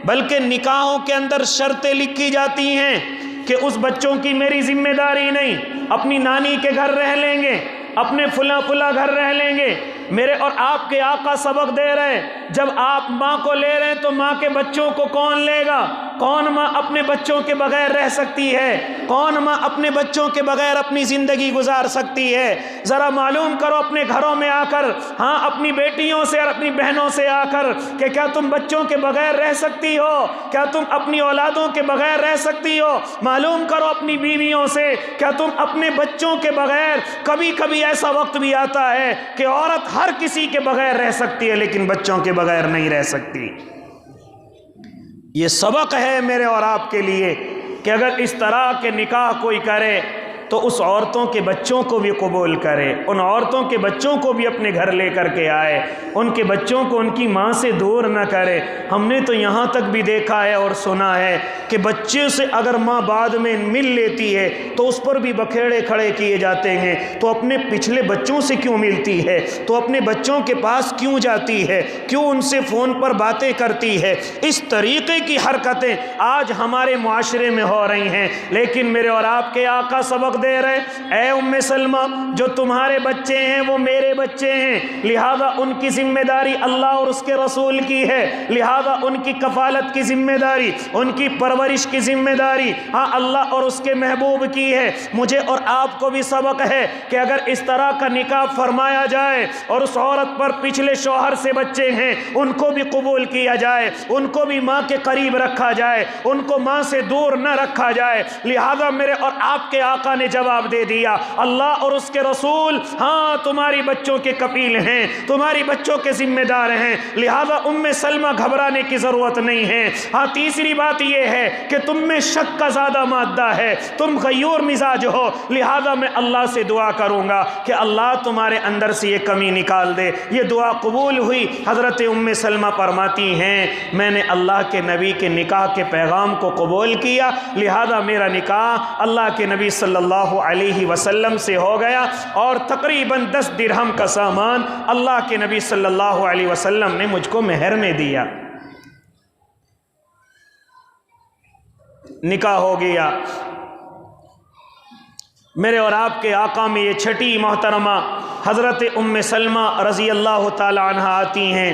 بلکہ نکاحوں کے اندر شرطیں لکھی جاتی ہیں کہ اس بچوں کی میری ذمہ داری نہیں، اپنی نانی کے گھر رہ لیں گے، اپنے فلاں گھر رہ لیں گے۔ میرے اور آپ کے آقا سبق دے رہے ہیں، جب آپ ماں کو لے رہے ہیں تو ماں کے بچوں کو کون لے گا؟ کون ماں اپنے بچوں کے بغیر رہ سکتی ہے؟ کون ماں اپنے بچوں کے بغیر اپنی زندگی گزار سکتی ہے؟ ذرا معلوم کرو اپنے گھروں میں آ کر، ہاں اپنی بیٹیوں سے اور اپنی بہنوں سے آ کر کہ کیا تم بچوں کے بغیر رہ سکتی ہو؟ کیا تم اپنی اولادوں کے بغیر رہ سکتی ہو؟ معلوم کرو اپنی بیویوں سے، کیا تم اپنے بچوں کے بغیر؟ کبھی کبھی ایسا وقت بھی آتا ہے کہ عورت ہر کسی کے بغیر رہ سکتی ہے لیکن بچوں کے بغیر نہیں رہ سکتی۔ یہ سبق ہے میرے اور آپ کے لیے کہ اگر اس طرح کے نکاح کوئی کرے تو اس عورتوں کے بچوں کو بھی قبول کرے، ان عورتوں کے بچوں کو بھی اپنے گھر لے کر کے آئے، ان کے بچوں کو ان کی ماں سے دور نہ کرے۔ ہم نے تو یہاں تک بھی دیکھا ہے اور سنا ہے کہ بچے سے اگر ماں بعد میں مل لیتی ہے تو اس پر بھی بکھیڑے کھڑے کیے جاتے ہیں، تو اپنے پچھلے بچوں سے کیوں ملتی ہے؟ تو اپنے بچوں کے پاس کیوں جاتی ہے؟ کیوں ان سے فون پر باتیں کرتی ہے؟ اس طریقے کی حرکتیں آج ہمارے معاشرے میں ہو رہی ہیں، لیکن میرے اور آپ کے آقا سبق دے رہے، اے ام سلمہ جو تمہارے بچے ہیں وہ میرے بچے ہیں، لہذا ان کی ذمہ داری اللہ اور اس کے رسول کی ہے، لہذا ان کی کفالت کی ذمہ داری، ان کی پرورش کی ذمہ داری ہاں اللہ اور اس کے محبوب کی ہے۔ مجھے اور آپ کو بھی سبق ہے کہ اگر اس طرح کا نکاح فرمایا جائے اور اس عورت پر پچھلے شوہر سے بچے ہیں ان کو بھی قبول کیا جائے، ان کو بھی ماں کے قریب رکھا جائے، ان کو ماں سے دور نہ رکھا جائے۔ لہذا میرے اور آپ کے آقا نے جواب دے دیا، اللہ اور اس کے رسول ہاں تمہاری بچوں کے کفیل ہیں، تمہاری بچوں کے ذمہ دار ہیں، لہذا ام سلمہ گھبرانے کی ضرورت نہیں ہے۔ ہاں تیسری بات یہ ہے کہ تم میں شک کا زیادہ مادہ ہے، تم غیور مزاج ہو، لہذا میں اللہ سے دعا کروں گا کہ اللہ تمہارے اندر سے یہ کمی نکال دے۔ یہ دعا قبول ہوئی۔ حضرت ام سلمہ فرماتی ہیں میں نے اللہ کے نبی کے نکاح کے پیغام کو قبول کیا، لہذا میرا نکاح اللہ کے نبی صلی اللہ علیہ وسلم سے ہو گیا، اور تقریباً 10 درہم کا سامان اللہ کے نبی صلی اللہ علیہ وسلم نے مجھ کو مہر میں دیا۔ نکاح ہو گیا۔ میرے اور آپ کے آقا میں یہ چھٹی محترمہ حضرت ام سلمہ رضی اللہ تعالی عنہ آتی ہیں،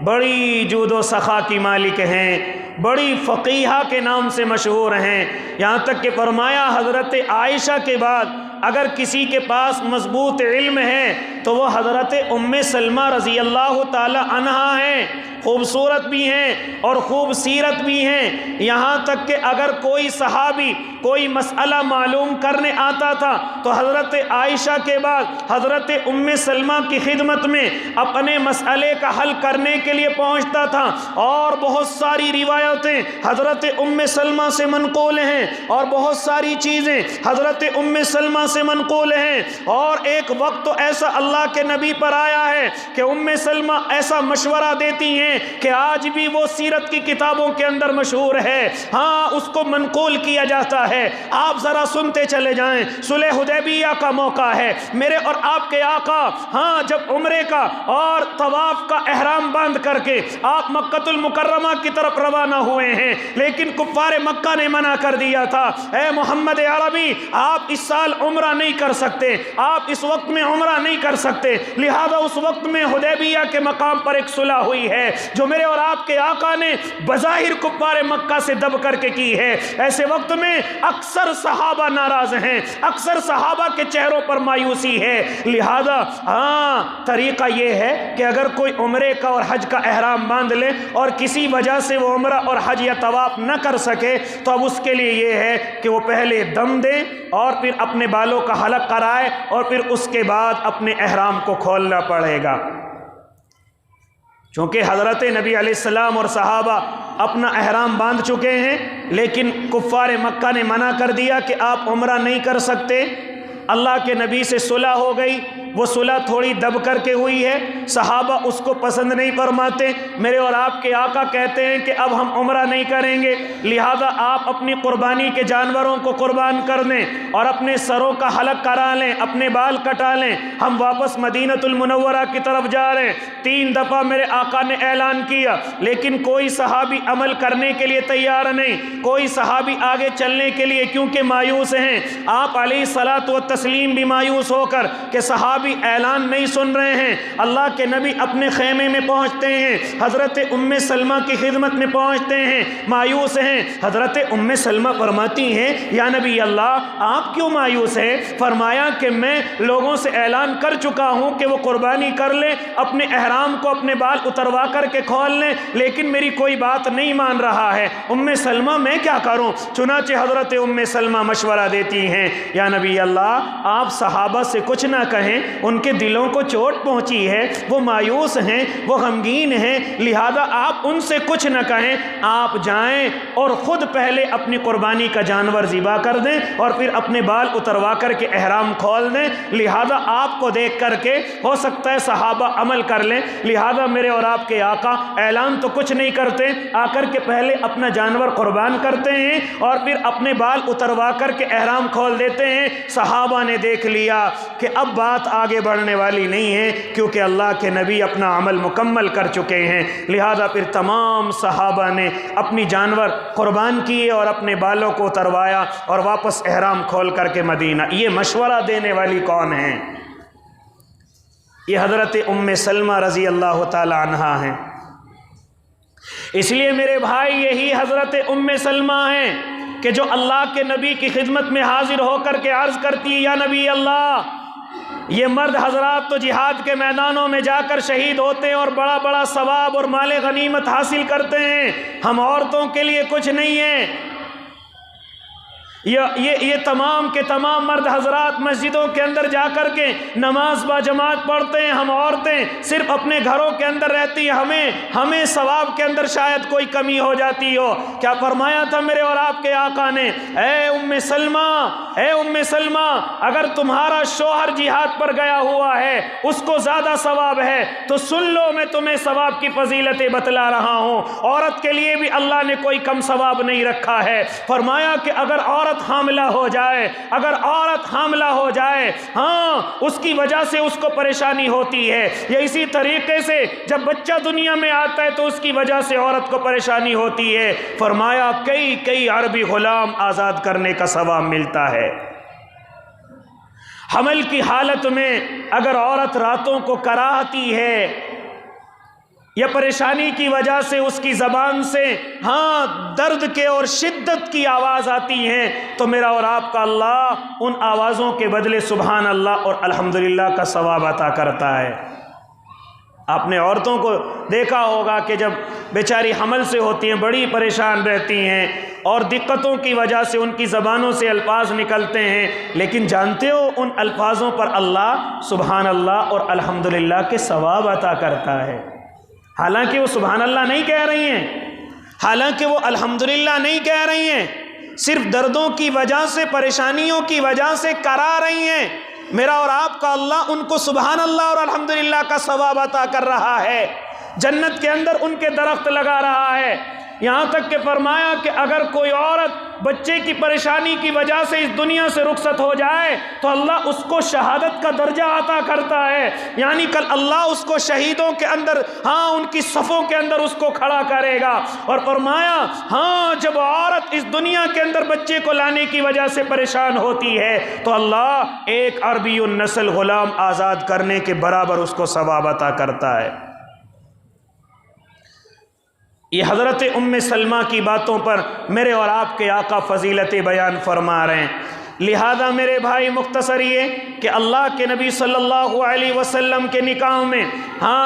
بڑی جود و سخا کی مالک ہیں، بڑی فقیہہ کے نام سے مشہور ہیں، یہاں تک کہ فرمایا حضرت عائشہ کے بعد اگر کسی کے پاس مضبوط علم ہے تو وہ حضرت ام سلمہ رضی اللہ تعالی عنہ ہیں، خوبصورت بھی ہیں اور خوب سیرت بھی ہیں، یہاں تک کہ اگر کوئی صحابی کوئی مسئلہ معلوم کرنے آتا تھا تو حضرت عائشہ کے بعد حضرت ام سلمہ کی خدمت میں اپنے مسئلے کا حل کرنے کے لیے پہنچتا تھا، اور بہت ساری روایتیں حضرت ام سلمہ سے منقول ہیں اور بہت ساری چیزیں حضرت ام سلمہ سے منقول ہیں۔ اور ایک وقت تو ایسا اللہ کے نبی پر آیا ہے کہ سلمہ ایسا مشورہ دیتی ہیں کہ آج بھی وہ سیرت کی کتابوں کے اندر مشہور ہے، ہاں اس کو منقول کیا جاتا ہے۔ آپ ذرا سنتے چلے جائیں، صلح حدیبیہ کا موقع ہے، میرے اور آپ کے آقا ہاں جب عمرے کا اور طواف کا احرام باندھ کر کے آپ مکہ المکرمہ کی طرف روانہ ہوئے ہیں، لیکن کفار مکہ نے منع کر دیا تھا، اے محمد عربی آپ اس سال عمرہ نہیں کر سکتے، آپ اس وقت میں عمرہ نہیں کر سکتے، لہذا اس وقت میں حدیبیہ کے مقام پر ایک صلح ہوئی ہے جو میرے اور آپ کے آقا نے بظاہر کفار مکہ سے دب کر کے کی ہے۔ ایسے وقت میں اکثر صحابہ ناراض ہیں، اکثر صحابہ کے چہروں پر مایوسی ہے، لہذا ہاں طریقہ یہ ہے کہ اگر کوئی عمرے کا اور حج کا احرام باندھ لے اور کسی وجہ سے وہ عمرہ اور حج یا طواف نہ کر سکے تو اب اس کے لیے یہ ہے کہ وہ پہلے دم دے اور پھر اپنے بالوں کا حلق کرائے اور پھر اس کے بعد اپنے احرام کو کھولنا پڑے گا۔ چونکہ حضرت نبی علیہ السلام اور صحابہ اپنا احرام باندھ چکے ہیں، لیکن کفار مکہ نے منع کر دیا کہ آپ عمرہ نہیں کر سکتے۔ اللہ کے نبی سے صلح ہو گئی، وہ صلح تھوڑی دب کر کے ہوئی ہے، صحابہ اس کو پسند نہیں فرماتے، میرے اور آپ کے آقا کہتے ہیں کہ اب ہم عمرہ نہیں کریں گے، لہذا آپ اپنی قربانی کے جانوروں کو قربان کر دیں اور اپنے سروں کا حلق کرا لیں، اپنے بال کٹا لیں، ہم واپس مدینہ المنورہ کی طرف جا رہے ہیں۔ 3 دفعہ میرے آقا نے اعلان کیا، لیکن کوئی صحابی عمل کرنے کے لیے تیار نہیں، کوئی صحابی آگے چلنے کے لیے کیونکہ مایوس ہیں۔ آپ علیہ الصلاۃ والتسلیم بھی مایوس ہو کر کہ صحابی اعلان نہیں سن رہے ہیں، اللہ کے نبی اپنے خیمے میں پہنچتے ہیں، حضرت سلمہ کی خدمت میں پہنچتے ہیں، مایوس ہیں۔ حضرت سلمہ فرماتی ہیں یا نبی اللہ آپ کیوں مایوس ہیں؟ فرمایا کہ میں لوگوں سے اعلان کر چکا ہوں کہ وہ قربانی کر لیں، اپنے احرام کو اپنے بال اتروا کر کے کھول لیں، لیکن میری کوئی بات نہیں مان رہا ہے۔ سلمہ میں کیا کروں؟ چنانچہ حضرت سلمہ مشورہ دیتی ہیں یا نبی اللہ آپ صحابہ سے کچھ نہ کہیں، ان کے دلوں کو چوٹ پہنچی ہے، وہ مایوس ہیں، وہ غمگین ہیں، لہذا آپ ان سے کچھ نہ کہیں، آپ جائیں اور خود پہلے اپنی قربانی کا جانور ذبح کر دیں اور پھر اپنے بال اتروا کر کے احرام کھول دیں، لہذا آپ کو دیکھ کر کے ہو سکتا ہے صحابہ عمل کر لیں، لہذا میرے اور آپ کے آقا اعلان تو کچھ نہیں کرتے، آ کر کے پہلے اپنا جانور قربان کرتے ہیں اور پھر اپنے بال اتروا کر کے احرام کھول دیتے ہیں۔ صحابہ نے دیکھ لیا کہ اب بات آگے بڑھنے والی نہیں ہے، کیونکہ اللہ کے نبی اپنا عمل مکمل کر چکے ہیں، لہذا پھر تمام صحابہ نے اپنی جانور قربان کیے اور اپنے بالوں کو اتروایا اور واپس احرام کھول کر کے مدینہ۔ یہ مشورہ دینے والی کون ہیں؟ یہ حضرت سلمہ رضی اللہ تعالی عنہا ہیں۔ اس لیے میرے بھائی یہی حضرت سلمہ ہیں کہ جو اللہ کے نبی کی خدمت میں حاضر ہو کر کے عرض کرتی ہے یا نبی اللہ یہ مرد حضرات تو جہاد کے میدانوں میں جا کر شہید ہوتے ہیں اور بڑا بڑا ثواب اور مال غنیمت حاصل کرتے ہیں، ہم عورتوں کے لیے کچھ نہیں ہے۔ یہ تمام کے تمام مرد حضرات مسجدوں کے اندر جا کر کے نماز با جماعت پڑھتے ہیں، ہم عورتیں صرف اپنے گھروں کے اندر رہتی ہیں، ہمیں ثواب کے اندر شاید کوئی کمی ہو جاتی ہو۔ کیا فرمایا تھا میرے اور آپ کے آقا نے؟ اے سلمہ اگر تمہارا شوہر جہاد پر گیا ہوا ہے اس کو زیادہ ثواب ہے تو سن لو، میں تمہیں ثواب کی فضیلتیں بتلا رہا ہوں، عورت کے لیے بھی اللہ نے کوئی کم ثواب نہیں رکھا ہے۔ فرمایا کہ اگر عورت حاملہ ہو جائے ہاں اس کی وجہ سے اس کو پریشانی ہوتی ہے، یا اسی طریقے سے جب بچہ دنیا میں آتا ہے تو اس کی وجہ سے عورت کو پریشانی ہوتی ہے۔ فرمایا کئی عربی غلام آزاد کرنے کا ثواب ملتا ہے۔ حمل کی حالت میں اگر عورت راتوں کو کراہتی ہے یا پریشانی کی وجہ سے اس کی زبان سے درد کے اور شدت کی آواز آتی ہیں تو میرا اور آپ کا اللہ ان آوازوں کے بدلے سبحان اللہ اور الحمدللہ کا ثواب عطا کرتا ہے۔ آپ نے عورتوں کو دیکھا ہوگا کہ جب بیچاری حمل سے ہوتی ہیں بڑی پریشان رہتی ہیں اور دقتوں کی وجہ سے ان کی زبانوں سے الفاظ نکلتے ہیں، لیکن جانتے ہو ان الفاظوں پر اللہ سبحان اللہ اور الحمدللہ کے ثواب عطا کرتا ہے۔ حالانکہ وہ سبحان اللہ نہیں کہہ رہی ہیں، حالانکہ وہ الحمدللہ نہیں کہہ رہی ہیں، صرف دردوں کی وجہ سے، پریشانیوں کی وجہ سے کرا رہی ہیں، میرا اور آپ کا اللہ ان کو سبحان اللہ اور الحمدللہ کا ثواب عطا کر رہا ہے، جنت کے اندر ان کے درخت لگا رہا ہے۔ یہاں تک کہ فرمایا کہ اگر کوئی عورت بچے کی پریشانی کی وجہ سے اس دنیا سے رخصت ہو جائے تو اللہ اس کو شہادت کا درجہ عطا کرتا ہے، یعنی کل اللہ اس کو شہیدوں کے اندر، ان کی صفوں کے اندر اس کو کھڑا کرے گا۔ اور فرمایا جب عورت اس دنیا کے اندر بچے کو لانے کی وجہ سے پریشان ہوتی ہے تو اللہ ایک عربی النسل غلام آزاد کرنے کے برابر اس کو ثواب عطا کرتا ہے۔ یہ حضرت ام سلمہ کی باتوں پر میرے اور آپ کے آقا فضیلت بیان فرما رہے ہیں۔ لہذا میرے بھائی مختصر یہ کہ اللہ کے نبی صلی اللہ علیہ وسلم کے نکاح میں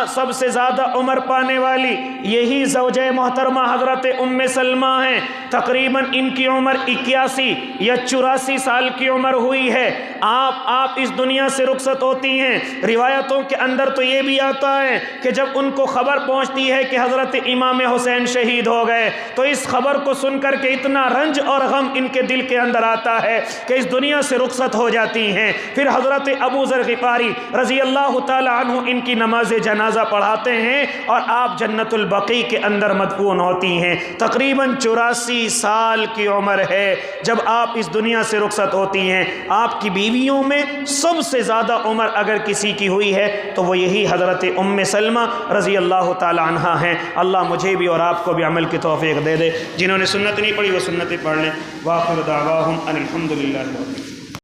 سب سے زیادہ عمر پانے والی یہی زوجہ محترمہ حضرت ام سلمہ ہیں۔ تقریباً ان کی عمر 81 یا 84 سال کی عمر ہوئی ہے۔ آپ اس دنیا سے رخصت ہوتی ہیں۔ روایتوں کے اندر تو یہ بھی آتا ہے کہ جب ان کو خبر پہنچتی ہے کہ حضرت امام حسین شہید ہو گئے تو اس خبر کو سن کر کے اتنا رنج اور غم ان کے دل کے اندر آتا ہے کہ اس دنیا سے رخصت ہو جاتی ہیں۔ پھر حضرت ابو ذر غفاری رضی اللہ تعالی عنہ ان کی نماز جنازہ پڑھاتے ہیں اور آپ جنت البقیع کے اندر مدفون ہوتی ہیں۔ تقریباً 84 سال کی عمر ہے جب آپ اس دنیا سے رخصت ہوتی ہیں۔ آپ کی بیویوں میں سب سے زیادہ عمر اگر کسی کی ہوئی ہے تو وہ یہی حضرت ام سلمہ رضی اللہ تعالی عنہا ہیں۔ اللہ مجھے بھی اور آپ کو بھی عمل کی توفیق دے دے۔ جنہوں نے سنت نہیں پڑھی وہ سنتیں پڑھ لیں۔ وآخر دعواہم ان الحمدللہ۔